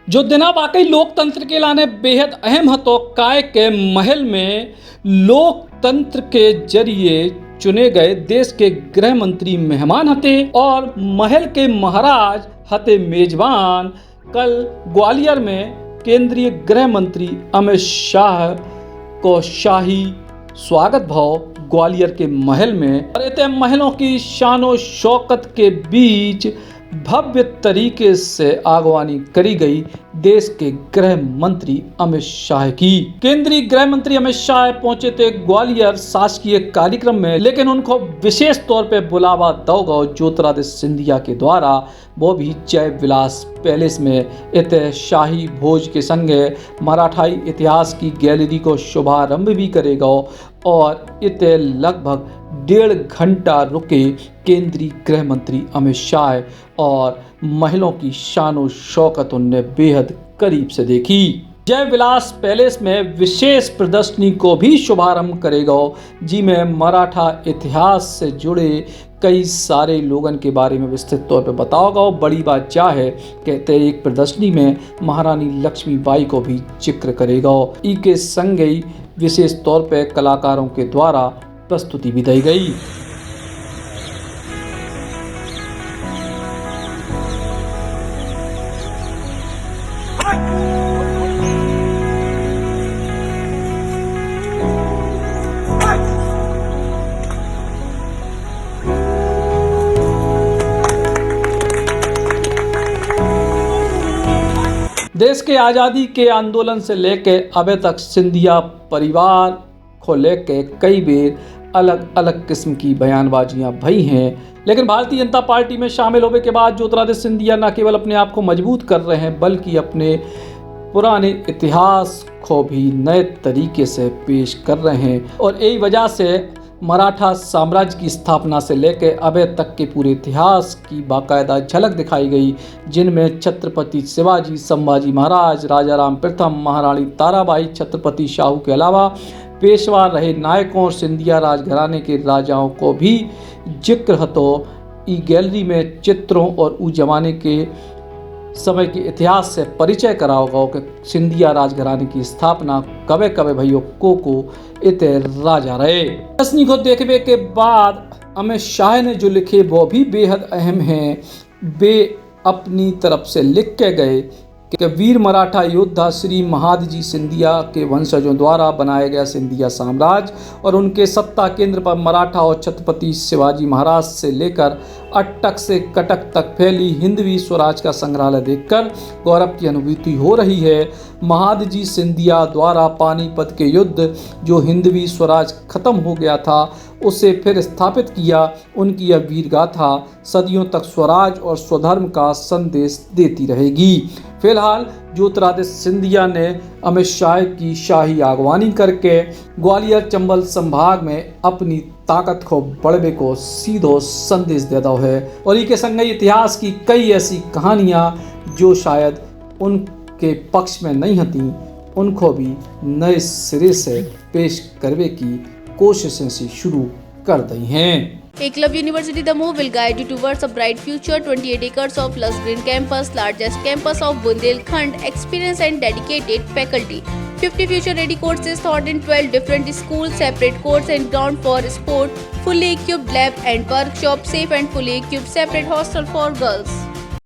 जो दिना वाकई लोकतंत्र के लाने बेहद अहम हतो काय के महल में लोकतंत्र के जरिए चुने गए देश के गृह मंत्री मेहमान हते और महल के महाराज हते मेजबान। कल ग्वालियर में केंद्रीय गृह मंत्री अमित शाह को शाही स्वागत भाव ग्वालियर के महल में और इतने महलों की शानो शौकत के बीच भव्य तरीके से आगवानी करी गई देश के गृह मंत्री अमित शाह की। केंद्रीय गृह मंत्री अमित शाह पहुंचे थे ग्वालियर शासकीय कार्यक्रम में, लेकिन उनको विशेष तौर पे बुलावा दौगा ज्योतिरादित्य सिंधिया के द्वारा, वो भी जय विलास पैलेस में इत शाही भोज के संगे मराठाई इतिहास की गैलरी को शुभारंभ भी करेगा और इत लगभग 1.5 घंटा रुके केंद्रीय गृह मंत्री अमित शाह और महलों की शानो शौकत उनने बेहद करीब से देखी। जय विलास पैलेस में विशेष प्रदर्शनी को भी शुभारंभ करेगा, जिसमें मराठा इतिहास से जुड़े कई सारे लोगन के बारे में विस्तृत तौर पर बताओगा। बड़ी बात क्या है, कहते एक प्रदर्शनी में महारानी लक्ष्मीबाई को भी जिक्र करेगा। ई के संग ही विशेष तौर पर कलाकारों के द्वारा प्रस्तुति भी दी गई। देश के आज़ादी के आंदोलन से लेकर अभी तक सिंधिया परिवार को लेकर कई बेर अलग अलग किस्म की बयानबाजियां भई हैं, लेकिन भारतीय जनता पार्टी में शामिल होने के बाद ज्योतिरादित्य सिंधिया न केवल अपने आप को मजबूत कर रहे हैं, बल्कि अपने पुराने इतिहास को भी नए तरीके से पेश कर रहे हैं। और यही वजह से मराठा साम्राज्य की स्थापना से लेकर अभी तक के पूरे इतिहास की बाकायदा झलक दिखाई गई, जिनमें छत्रपति शिवाजी, संभाजी महाराज, राजा राम प्रथम, महारानी ताराबाई, छत्रपति शाहू के अलावा पेशवा रहे नायकों और सिंधिया राजघराने के राजाओं को भी जिक्र हतो। ई गैलरी में चित्रों और उस जमाने के समय के इतिहास से परिचय कराओगा कि सिंधिया राजघराने की स्थापना कवे कवे भैया को इते राजा रहे। प्रदर्शनी को देखने के बाद अमित शाह ने जो लिखे वो भी बेहद अहम हैं। वे अपनी तरफ से लिख के गए कि वीर मराठा योद्धा श्री महादजी सिंधिया के वंशजों द्वारा बनाया गया सिंधिया साम्राज्य और उनके सत्ता केंद्र पर मराठा और छत्रपति शिवाजी महाराज से लेकर अटक से कटक तक फैली हिंदवी स्वराज का संग्रहालय देखकर गौरव की अनुभूति हो रही है। महादजी सिंधिया द्वारा पानीपत के युद्ध जो हिंदवी स्वराज खत्म हो गया था उसे फिर स्थापित किया, उनकी यह वीर गाथा सदियों तक स्वराज और स्वधर्म का संदेश देती रहेगी। फिलहाल ज्योतिरादित्य सिंधिया ने अमित शाह की शाही आगवानी करके ग्वालियर चंबल संभाग में अपनी ताकत को बढ़ाने को सीधो संदेश देता है और इसके संग इतिहास की कई ऐसी कहानियां जो शायद उनके पक्ष में नहीं हती, उनको भी नए सिरे से पेश करने की कोशिशें से शुरू कर दी हैं। Eklavya University The Move will guide you towards a bright future. 28 acres of lush green campus, largest campus of Bundelkhand, experienced and dedicated faculty. 50 future-ready courses taught in 12 different schools, separate courts and ground for sport, fully equipped lab and workshop, safe and fully equipped separate hostel for girls.